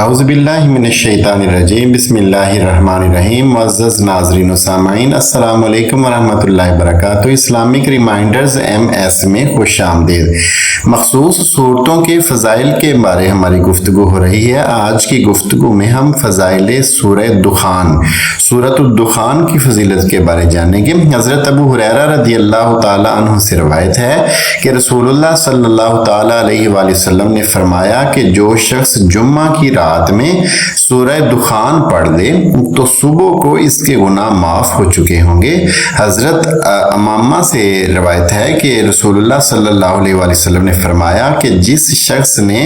औज़ुबिल्लाहि मिनश्शैतानिर्रजीम बिस्मिल्लाहिर्रहमानिर्रहीम। मुअज़्ज़ज़ नाज़रीन व सामाईन, अस्सलामु अलैकुम व रहमतुल्लाहि व बरकातुहू। इस्लामिक रिमाइंडर्स MS में खुश आमदीद। मखसूस सूरतों के फ़ज़ाइल के बारे हमारी गुफ्तगू हो रही है। आज की गुफ्तगू में हम फ़ज़ाइल सूरह दुखान, सूरतुद दुखान की फजीलत के बारे जानेंगे। हज़रत अबू हुरैरा रज़ियल्लाहु ताला अन्हु से रवायत है कि रसूलुल्लाह सल्लल्लाहु ताला अलैहि वसल्लम ने फरमाया कि जो शख्स जुम्मा की रात में सूरह दुखान पढ़ ले तो सुबह को इसके गुनाह माफ हो चुके होंगे। हजरत अमामा से रवायत है कि रसूलुल्लाह सल्लल्लाहु अलैहि वसल्लम ने फरमाया कि जिस शख्स ने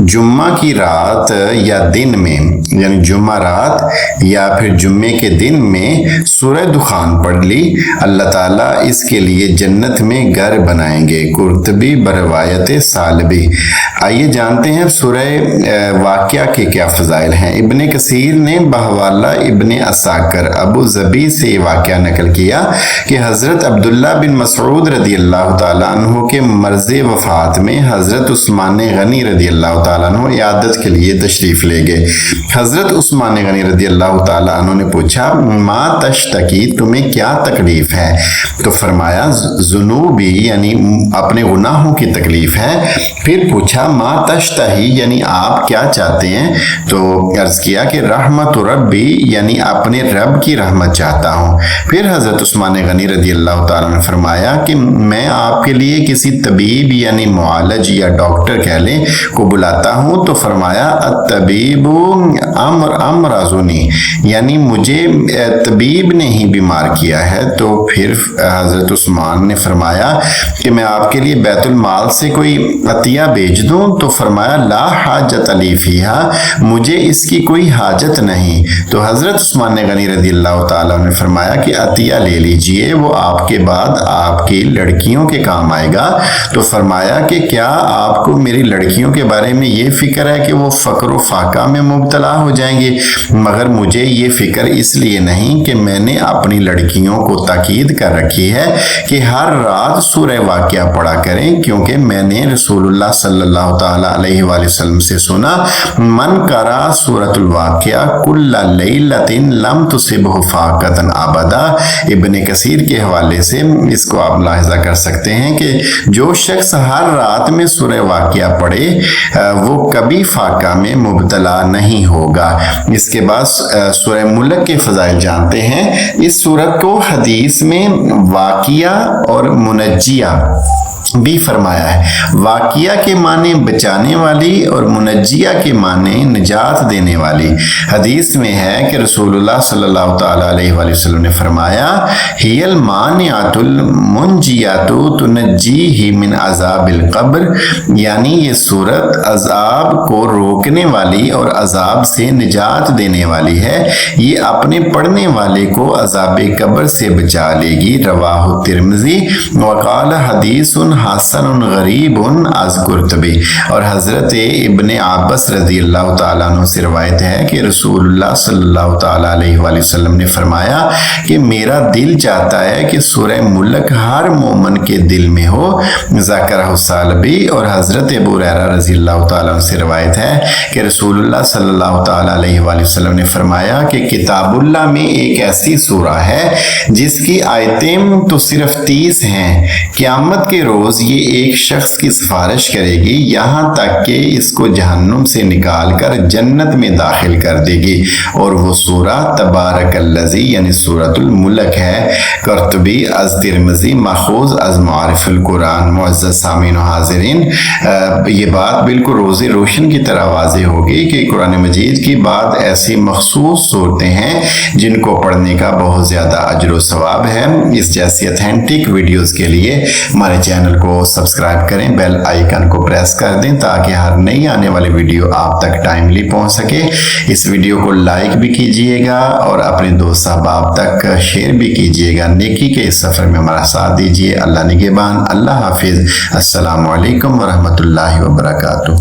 जुम्मा की रात या दिन में, यानी जुम्मा रात या फिर जुम्मे के दिन में सूरह दुखान पढ़ ली, अल्लाह ताला इसके लिए जन्नत में घर बनाएंगे। कुर्तबी बरवायत सालबी। आइए जानते हैं सूरह वाक़िया के क्या फ़ज़ाइल हैं। इब्ने कसीर ने बहवाला इब्ने असाकर अबू ज़बी से वाक़या नकल किया कि हज़रत अब्दुल्ला बिन मसऊद रज़ियल्लाहु ताला अन्हु के मर्ज़ वफ़ात में हज़रत उस्मान गनी रज़ियल्लाहु ताला अन्हु इयादत के लिए तशरीफ़ ले गए। हज़रत उस्मान गनी रज़ियल्लाहु ताला अन्हु ने पूछा, मा तश्तकी, तुम्हें क्या तकलीफ़ है? तो फरमाया, ज़ुनूबी, यानी अपने गुनाहों की तकलीफ़ है। फिर पूछा, मा तश्तही, यानी आप क्या चाहते हैं? तो अर्ज किया कि रहमत रब्बी, यानी अपने रब की रहमत चाहता हूँ। फिर हज़रत उस्मान गनी रज़ियल्लाहु ताला ने फरमाया कि मैं आपके लिए किसी तबीब यानी मुआलज या डॉक्टर कह लें को बुलाता हूँ। तो फरमाया, अत्तबीबु अमराजुनी, यानी मुझे तबीब ने ही बीमार किया है। तो फिर हज़रत उस्मान ने फरमाया कि मैं आपके लिए बैतुल माल से कोई अतिया भेज दूँ? तो फरमाया, ला हाजत अली फीहा, मुझे इसकी कोई हाजत नहीं। तो हज़रत उस्मान गनी रज़ियल्लाहु ताला ने फरमाया कि अतिया ले लीजिए, वो आपके बाद आपकी लड़कियों के काम आएगा। तो फरमाया कि क्या आपको मेरी लड़कियों के बारे में ये फ़िक्र है कि वो फ़क्र व फाका में मुब्तला हो जाएंगे? मगर मुझे ये फ़िक्र इसलिए नहीं कि मैंने अपनी लड़कियों को ताकीद कर रखी है कि हर रात सूरह वाक़िया पढ़ा करें, क्योंकि मैंने रसूलुल्लाह सल्लल्लाहु ताला अलैहि वसल्लम से सुना, मन करा सूरतुल वाक़िया कुल्ला लैलतिन लम तुसिबहु फाक़तन अबदा। इब्ने कसीर के हवाले से इसको आप मुलाहिज़ा कर सकते हैं कि जो शख्स हर रात में सूरह वाक़िया पढ़े वो कभी फाका में मुब्तला नहीं होगा। इसके बाद सूरह मुल्क के फ़ज़ाइल जानते हैं। इस सूरत को हदीस में वाक़िया और मुनज्जिया भी फरमाया है। वाक़िया के माने बचाने वाली और मुनज्जिया के माने निजात देने वाली। हदीस में है कि रसूलुल्लाह सल्लल्लाहु ताला अलैहि वसल्लम ने फरमाया, हियल मानियातुल मुनजियातु तुनज्जीही मिन अज़ाबिल क़ब्र, यानी ये सूरत अज़ाब को रोकने वाली और अज़ाब से निजात देने वाली है। ये अपने पढ़ने वाले को अज़ाब क़ब्र से बचा लेगी। रवाहु तिरमिज़ी वक़ाल हदीसुन हसन गरीबुन अज़ कुर्तबी। और हज़रत इब्ने अब्बास रज़ियल्लाहु ताला अन्हु से रवायत है कि रसूलुल्लाह सल्लल्लाहु ताला अलैहि वसल्लम ने फरमाया कि मेरा दिल चाहता है कि सूरह मुल्क हर मोमन के दिल में हो। ज़करहु सालबी। और हज़रत अबू हुरैरा रज़ियल्लाहु ताला अन्हु से रवायत है कि रसूलुल्लाह सल्लल्लाहु ताला अलैहि वसल्लम ने फरमाया कि किताबुल्लाह में एक ऐसी सूरा है जिसकी आयतें तो सिर्फ 30 हैं। क़यामत के रोज़ ये एक शख्स की सिफारिश करेगी यहाँ तक कि इसको जहन्नुम से निकाल कर जन्नत में दाखिल कर देगी, और वो सूरा तबारकल्लज़ी यानी सूरतुल मुल्क है। कुर्तुबी अज़ तिरमिज़ी माखूज़ अज़ मारिफुल कुरान। मुअज़्ज़ज़ सामीन व हाज़िरीन, ये बात बिल्कुल रोज़े रोशन की तरह वाज़ेह होगी कि कुरान मजीद की बाद ऐसी मखसूस सूरतें हैं जिनको पढ़ने का बहुत ज़्यादा अजर व सवाब है। इस जैसी ऑथेंटिक वीडियोज़ के लिए हमारे चैनल को सब्सक्राइब करें, बेल आइकन को प्रेस कर दें ताकि हर नई आने वाली वीडियो आप तक टाइमली पहुंच सके। इस वीडियो को लाइक भी कीजिएगा और अपने दोस्त अहबाब तक शेयर भी कीजिएगा। नेकी के इस सफ़र में हमारा साथ दीजिए। अल्लाह निगहबान। अल्लाह हाफिज़। अस्सलामु अलैकुम व रहमतुल्लाहि व बरकातुहू।